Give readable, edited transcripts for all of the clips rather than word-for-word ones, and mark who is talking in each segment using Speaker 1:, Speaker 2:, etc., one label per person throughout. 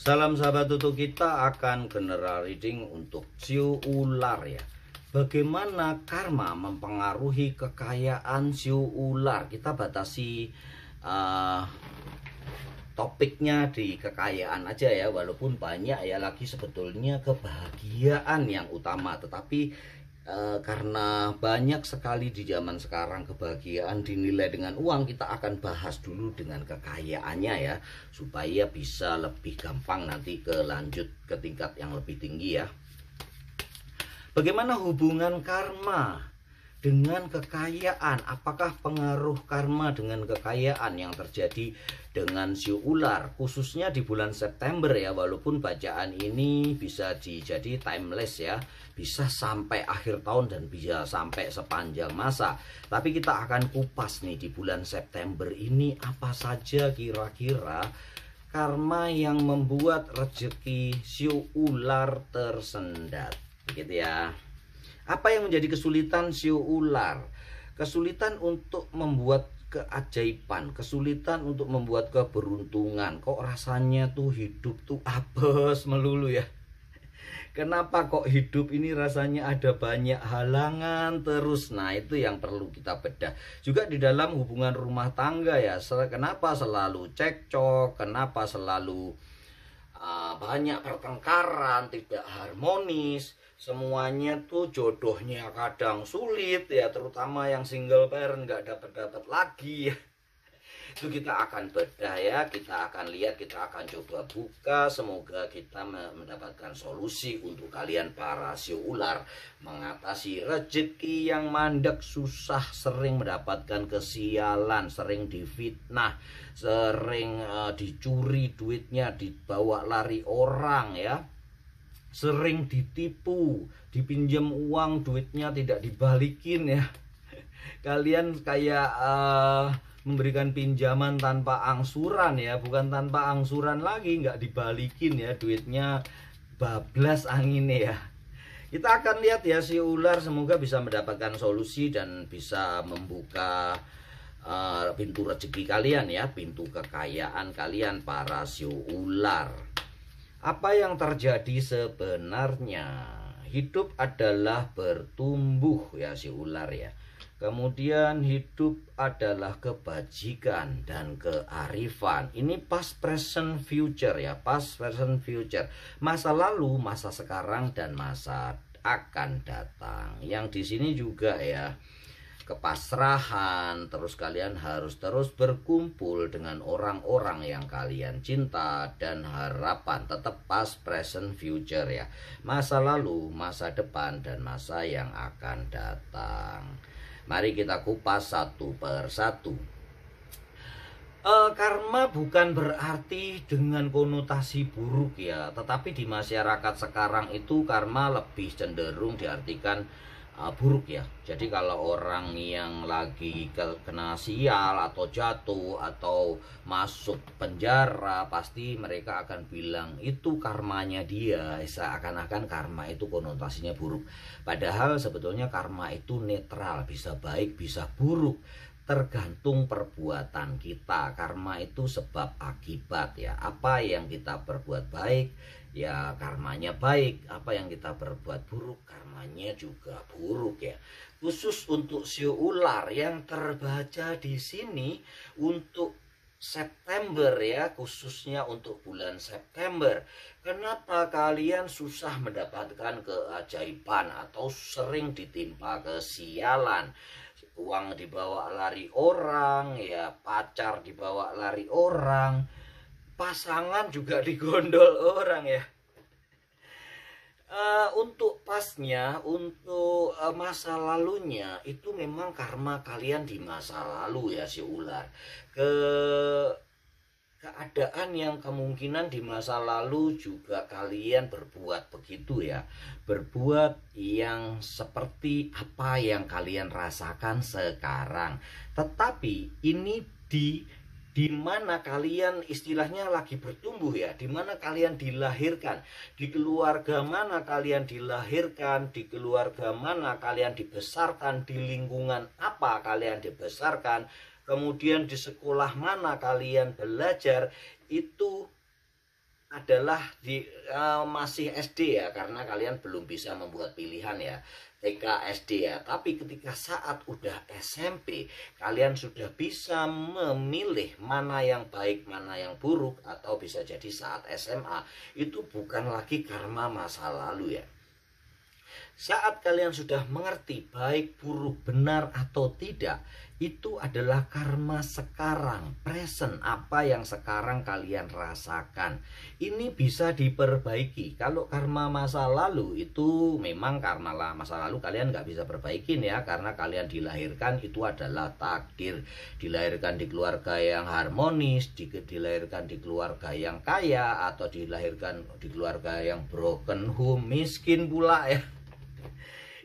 Speaker 1: Salam sahabat tutu, kita akan general reading untuk siu ular ya. Bagaimana karma mempengaruhi kekayaan siu ular? Kita batasi topiknya di kekayaan aja ya, walaupun banyak ya lagi sebetulnya kebahagiaan yang utama, tetapi karena banyak sekali di zaman sekarang kebahagiaan dinilai dengan uang, kita akan bahas dulu dengan kekayaannya ya, supaya bisa lebih gampang nanti ke lanjut ke tingkat yang lebih tinggi ya. Bagaimana hubungan karma dengan kekayaan? Apakah pengaruh karma dengan kekayaan yang terjadi dengan siu ular, khususnya di bulan September ya, walaupun bacaan ini bisa jadi timeless ya, bisa sampai akhir tahun dan bisa sampai sepanjang masa. Tapi kita akan kupas nih di bulan September ini apa saja kira-kira karma yang membuat rezeki siu ular tersendat, begitu ya. Apa yang menjadi kesulitan siu ular? Kesulitan untuk membuat keajaiban, kesulitan untuk membuat keberuntungan. Kok rasanya tuh hidup tuh apes melulu ya? Kenapa kok hidup ini rasanya ada banyak halangan terus? Nah, itu yang perlu kita bedah. Juga di dalam hubungan rumah tangga ya, kenapa selalu cekcok, kenapa selalu banyak pertengkaran, tidak harmonis. Semuanya tuh jodohnya kadang sulit ya, terutama yang single parent nggak dapat lagi. Itu kita akan bedah ya, kita akan lihat, kita akan coba buka. Semoga kita mendapatkan solusi untuk kalian para siu ular mengatasi rezeki yang mandek, susah, sering mendapatkan kesialan, sering difitnah, sering dicuri duitnya, dibawa lari orang ya, sering ditipu, dipinjam uang duitnya tidak dibalikin ya. Kalian kayak memberikan pinjaman tanpa angsuran ya, bukan tanpa angsuran lagi, nggak dibalikin ya, duitnya bablas angin ya. Kita akan lihat ya si ular, semoga bisa mendapatkan solusi dan bisa membuka pintu rezeki kalian ya, pintu kekayaan kalian para siu ular. Apa yang terjadi sebenarnya? Hidup adalah bertumbuh ya si ular ya. Kemudian hidup adalah kebajikan dan kearifan. Ini past, present, future ya. Past, present, future. Masa lalu, masa sekarang, dan masa akan datang. Yang di sini juga ya, kepasrahan. Terus kalian harus terus berkumpul dengan orang-orang yang kalian cinta dan harapan. Tetap past, present, future ya. Masa lalu, masa depan, dan masa yang akan datang. Mari kita kupas satu per satu. Karma bukan berarti dengan konotasi buruk ya, tetapi di masyarakat sekarang itu karma lebih cenderung diartikan buruk ya. Jadi kalau orang yang lagi kena sial atau jatuh atau masuk penjara, pasti mereka akan bilang itu karmanya dia. Seakan-akan karma itu konotasinya buruk. Padahal sebetulnya karma itu netral, bisa baik bisa buruk, tergantung perbuatan kita. Karma itu sebab akibat ya. Apa yang kita perbuat baik ya karmanya baik, apa yang kita berbuat buruk karmanya juga buruk ya. Khusus untuk siu ular yang terbaca di sini untuk September ya, khususnya untuk bulan September. Kenapa kalian susah mendapatkan keajaiban atau sering ditimpa kesialan? Uang dibawa lari orang ya, pacar dibawa lari orang, pasangan juga digondol orang ya. Untuk pasnya, untuk masa lalunya itu memang karma kalian di masa lalu ya si ular. Keadaan yang kemungkinan di masa lalu juga kalian berbuat begitu ya, berbuat yang seperti apa yang kalian rasakan sekarang. Tetapi ini di mana kalian istilahnya lagi bertumbuh ya, di mana kalian dilahirkan, di keluarga mana kalian dilahirkan, di keluarga mana kalian dibesarkan, di lingkungan apa kalian dibesarkan, kemudian di sekolah mana kalian belajar, itu adalah masih SD ya, karena kalian belum bisa membuat pilihan ya, TK, SD ya. Tapi ketika saat udah SMP, kalian sudah bisa memilih mana yang baik, mana yang buruk, atau bisa jadi saat SMA itu bukan lagi karma masa lalu ya. Saat kalian sudah mengerti baik, buruk, benar atau tidak, itu adalah karma sekarang, present, apa yang sekarang kalian rasakan. Ini bisa diperbaiki. Kalau karma masa lalu itu memang karma masa lalu kalian nggak bisa perbaikin ya, karena kalian dilahirkan itu adalah takdir. Dilahirkan di keluarga yang harmonis, dilahirkan di keluarga yang kaya, atau dilahirkan di keluarga yang broken home, miskin pula ya.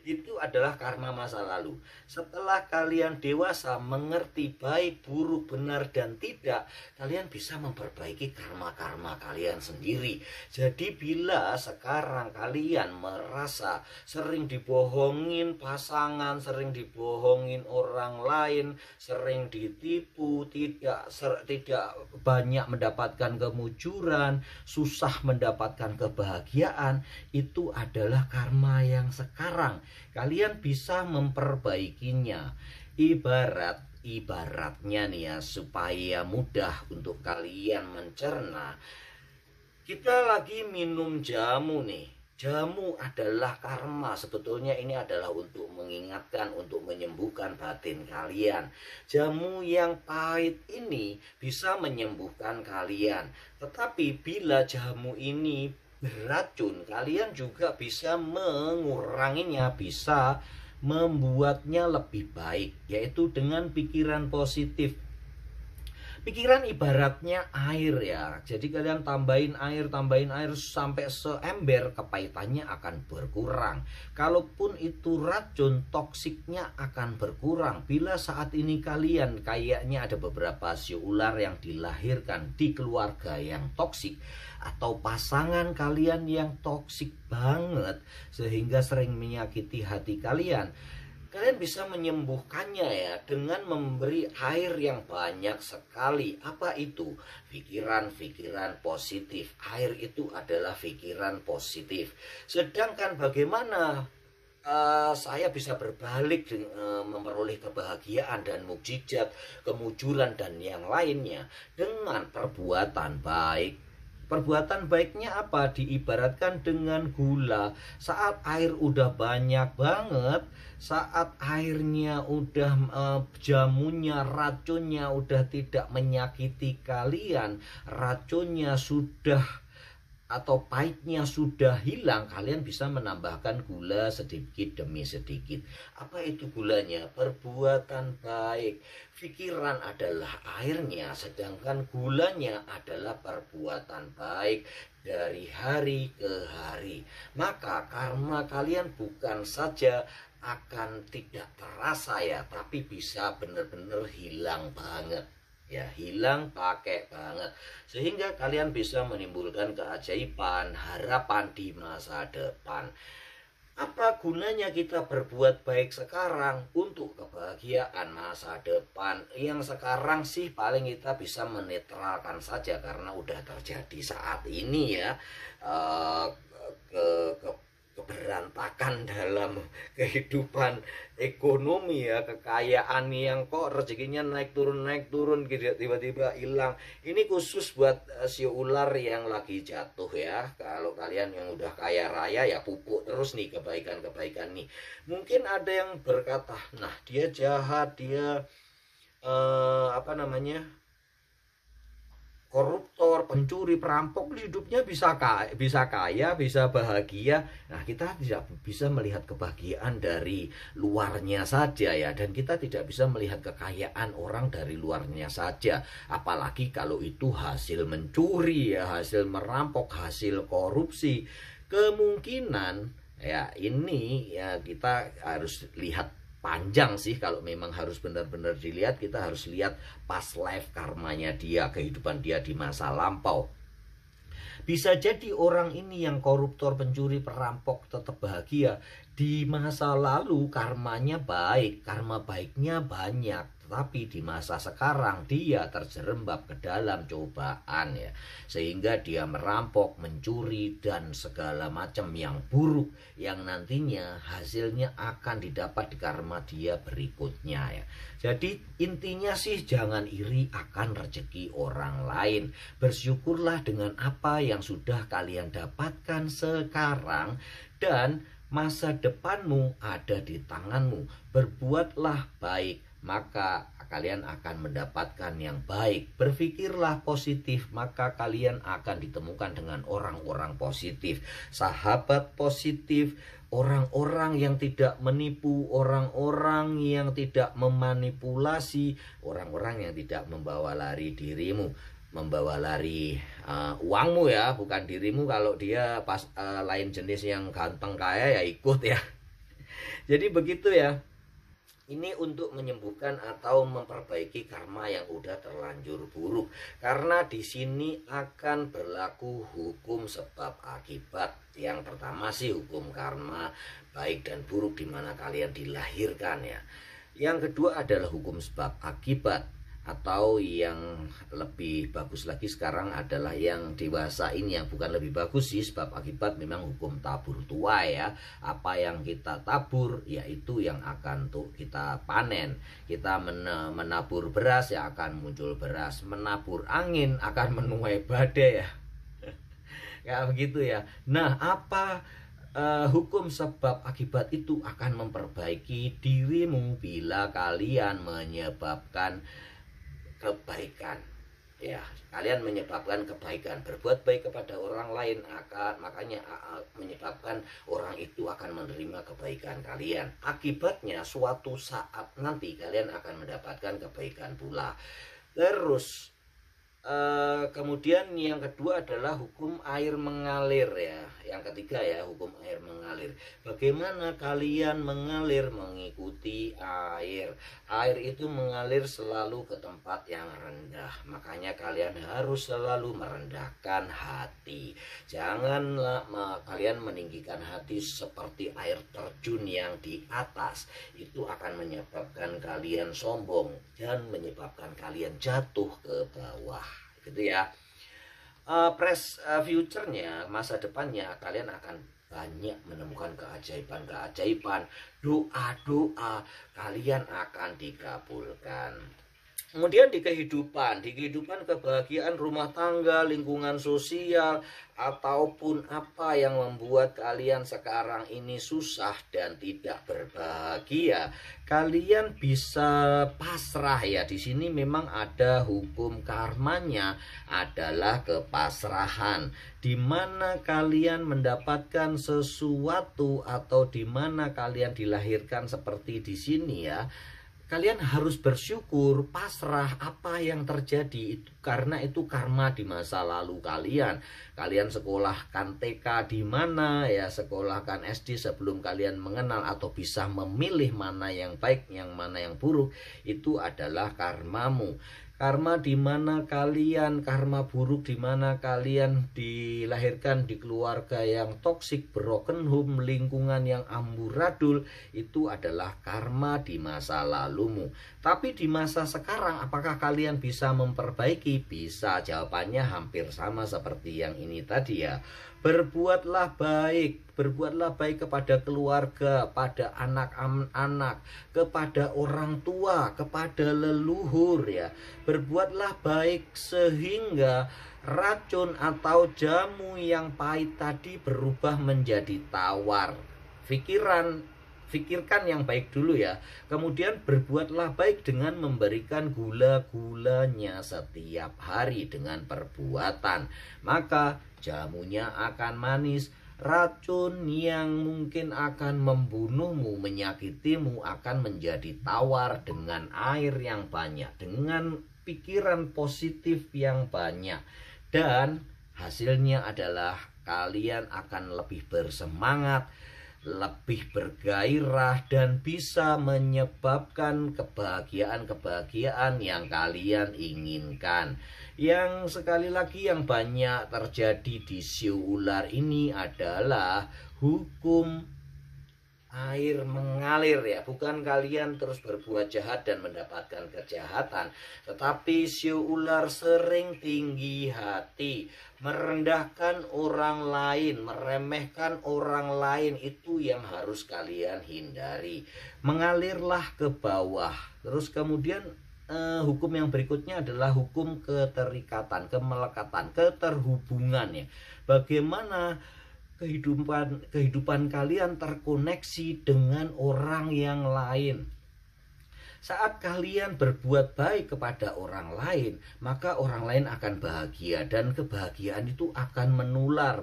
Speaker 1: Itu adalah karma masa lalu. Setelah kalian dewasa, mengerti baik, buruk, benar, dan tidak, kalian bisa memperbaiki karma-karma kalian sendiri. Jadi bila sekarang kalian merasa sering dibohongin pasangan, sering dibohongin orang lain, sering ditipu, tidak banyak mendapatkan kemujuran, susah mendapatkan kebahagiaan, itu adalah karma yang sekarang. Kalian bisa memperbaikinya. Ibaratnya nih ya, supaya mudah untuk kalian mencerna. Kita lagi minum jamu nih. Jamu adalah karma. Sebetulnya ini adalah untuk mengingatkan, untuk menyembuhkan batin kalian. Jamu yang pahit ini bisa menyembuhkan kalian. Tetapi bila jamu ini beracun, kalian juga bisa menguranginya, bisa membuatnya lebih baik, yaitu dengan pikiran positif. Pikiran ibaratnya air ya. Jadi kalian tambahin air sampai seember, kepahitannya akan berkurang. Kalaupun itu racun, toksiknya akan berkurang. Bila saat ini kalian kayaknya ada beberapa sio ular yang dilahirkan di keluarga yang toksik, atau pasangan kalian yang toksik banget sehingga sering menyakiti hati kalian, kalian bisa menyembuhkannya ya dengan memberi air yang banyak sekali. Apa itu? Pikiran-pikiran positif. Air itu adalah pikiran positif. Sedangkan bagaimana saya bisa berbalik memperoleh kebahagiaan dan mukjizat, kemujuran dan yang lainnya dengan perbuatan baik. Perbuatan baiknya apa? Diibaratkan dengan gula. Saat air udah banyak banget, saat airnya udah jamunya, racunnya udah tidak menyakiti kalian, racunnya sudah atau pahitnya sudah hilang, kalian bisa menambahkan gula sedikit demi sedikit. Apa itu gulanya? Perbuatan baik. Pikiran adalah airnya, sedangkan gulanya adalah perbuatan baik dari hari ke hari. Maka karma kalian bukan saja akan tidak terasa ya, tapi bisa benar-benar hilang banget. Ya, hilang pakai banget, sehingga kalian bisa menimbulkan keajaiban, harapan di masa depan. Apa gunanya kita berbuat baik sekarang untuk kebahagiaan masa depan? Yang sekarang sih paling kita bisa menetralkan saja karena udah terjadi saat ini ya. Keberantakan dalam kehidupan ekonomi ya, kekayaan yang kok rezekinya naik turun tiba-tiba hilang. Ini khusus buat sio ular yang lagi jatuh ya. Kalau kalian yang udah kaya raya ya pupuk terus nih kebaikan nih. Mungkin ada yang berkata, nah dia jahat, dia koruptor, pencuri, perampok, hidupnya bisa kaya, bisa bahagia. Nah, kita tidak bisa melihat kebahagiaan dari luarnya saja ya, dan kita tidak bisa melihat kekayaan orang dari luarnya saja. Apalagi kalau itu hasil mencuri ya, hasil merampok, hasil korupsi. Kemungkinan ya ini ya kita harus lihat panjang sih. Kalau memang harus benar-benar dilihat, kita harus lihat past life karmanya dia, kehidupan dia di masa lampau. Bisa jadi orang ini yang koruptor, pencuri, perampok tetap bahagia. Di masa lalu karmanya baik, karma baiknya banyak. tetapi di masa sekarang dia terjerembab ke dalam cobaan ya, sehingga dia merampok, mencuri dan segala macam yang buruk yang nantinya hasilnya akan didapat di karma dia berikutnya ya. Jadi intinya sih jangan iri akan rezeki orang lain. Bersyukurlah dengan apa yang sudah kalian dapatkan sekarang, dan masa depanmu ada di tanganmu. Berbuatlah baik, maka kalian akan mendapatkan yang baik. Berpikirlah positif, maka kalian akan ditemukan dengan orang-orang positif, sahabat positif, orang-orang yang tidak menipu, orang-orang yang tidak memanipulasi, orang-orang yang tidak membawa lari dirimu, membawa lari uangmu ya, bukan dirimu. Kalau dia pas lain jenis yang ganteng kaya ya ikut ya. Jadi begitu ya. Ini untuk menyembuhkan atau memperbaiki karma yang udah terlanjur buruk. Karena di sini akan berlaku hukum sebab akibat. Yang pertama sih hukum karma baik dan buruk di mana kalian dilahirkan ya. Yang kedua adalah hukum sebab akibat, atau yang lebih bagus lagi sekarang adalah yang dewasa ini, yang bukan lebih bagus sih sebab akibat, memang hukum tabur tuai ya. Apa yang kita tabur yaitu yang akan tuh kita panen. Kita menabur beras ya akan muncul beras, menabur angin akan menuai badai ya. Ya begitu ya. Nah, apa hukum sebab akibat itu akan memperbaiki dirimu bila kalian menyebabkan kebaikan ya. Kalian menyebabkan kebaikan, berbuat baik kepada orang lain akan makanya menyebabkan orang itu akan menerima kebaikan kalian. Akibatnya suatu saat nanti kalian akan mendapatkan kebaikan pula. Terus kemudian yang kedua adalah hukum air mengalir ya. Yang ketiga ya, hukum air mengalir. Bagaimana kalian mengalir? Mengikuti air. Air itu mengalir selalu ke tempat yang rendah. Makanya kalian harus selalu merendahkan hati. Janganlah kalian meninggikan hati seperti air terjun yang di atas. Itu akan menyebabkan kalian sombong dan menyebabkan kalian jatuh ke bawah gitu ya. Future-nya, masa depannya kalian akan banyak menemukan keajaiban-keajaiban. Doa-doa kalian akan dikabulkan. Kemudian di kehidupan kebahagiaan rumah tangga, lingkungan sosial, ataupun apa yang membuat kalian sekarang ini susah dan tidak berbahagia, kalian bisa pasrah ya. Di sini memang ada hukum karmanya adalah kepasrahan, di mana kalian mendapatkan sesuatu atau di mana kalian dilahirkan seperti di sini ya. Kalian harus bersyukur, pasrah apa yang terjadi itu, karena itu karma di masa lalu kalian. Kalian sekolahkan TK di mana ya, sekolahkan SD sebelum kalian mengenal atau bisa memilih mana yang baik, yang mana yang buruk, itu adalah karmamu. Karma di mana kalian, karma buruk di mana kalian dilahirkan di keluarga yang toksik, broken home, lingkungan yang amburadul, itu adalah karma di masa lalumu. Tapi di masa sekarang apakah kalian bisa memperbaiki? Bisa, jawabannya hampir sama seperti yang ini tadi ya. Berbuatlah baik kepada keluarga, pada anak-anak, kepada orang tua, kepada leluhur ya. Berbuatlah baik sehingga racun atau jamu yang pahit tadi berubah menjadi tawar. Pikirkan yang baik dulu ya. Kemudian berbuatlah baik dengan memberikan gula-gulanya setiap hari dengan perbuatan. Maka jamunya akan manis. Racun yang mungkin akan membunuhmu, menyakitimu akan menjadi tawar dengan air yang banyak, dengan pikiran positif yang banyak. Dan hasilnya adalah kalian akan lebih bersemangat, lebih bergairah, dan bisa menyebabkan kebahagiaan-kebahagiaan yang kalian inginkan. Yang sekali lagi yang banyak terjadi di siu ular ini adalah hukum air mengalir ya, bukan kalian terus berbuat jahat dan mendapatkan kejahatan, tetapi siu ular sering tinggi hati, merendahkan orang lain, meremehkan orang lain, itu yang harus kalian hindari. Mengalirlah ke bawah. Terus kemudian hukum yang berikutnya adalah hukum keterikatan, kemelekatan, keterhubungan ya. Bagaimana kehidupan kalian terkoneksi dengan orang yang lain. Saat kalian berbuat baik kepada orang lain, maka orang lain akan bahagia, dan kebahagiaan itu akan menular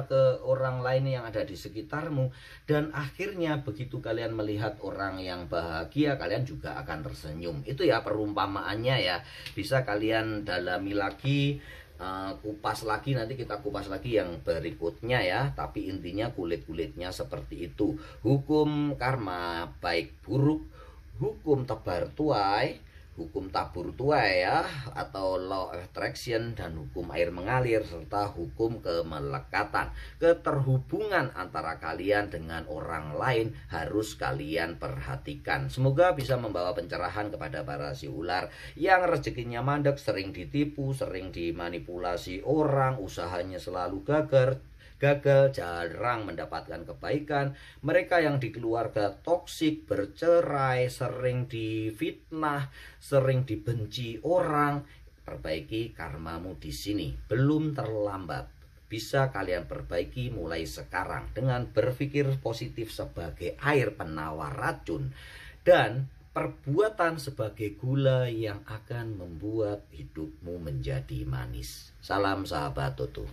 Speaker 1: ke orang lain yang ada di sekitarmu, dan akhirnya begitu kalian melihat orang yang bahagia, kalian juga akan tersenyum. Itu ya perumpamaannya ya. Bisa kalian dalami lagi, kupas lagi, nanti kita kupas lagi yang berikutnya ya, tapi intinya kulit-kulitnya seperti itu. Hukum karma baik buruk, hukum tebar tuai, hukum tabur tuai ya, atau law of attraction, dan hukum air mengalir, serta hukum kemelekatan. Keterhubungan antara kalian dengan orang lain harus kalian perhatikan. Semoga bisa membawa pencerahan kepada para si ular yang rezekinya mandek, sering ditipu, sering dimanipulasi orang, usahanya selalu gagal, jarang mendapatkan kebaikan, mereka yang di keluarga toksik, bercerai, sering difitnah, sering dibenci orang. Perbaiki karmamu di sini, belum terlambat. Bisa kalian perbaiki mulai sekarang dengan berpikir positif sebagai air penawar racun, dan perbuatan sebagai gula yang akan membuat hidupmu menjadi manis. Salam sahabat Tutu.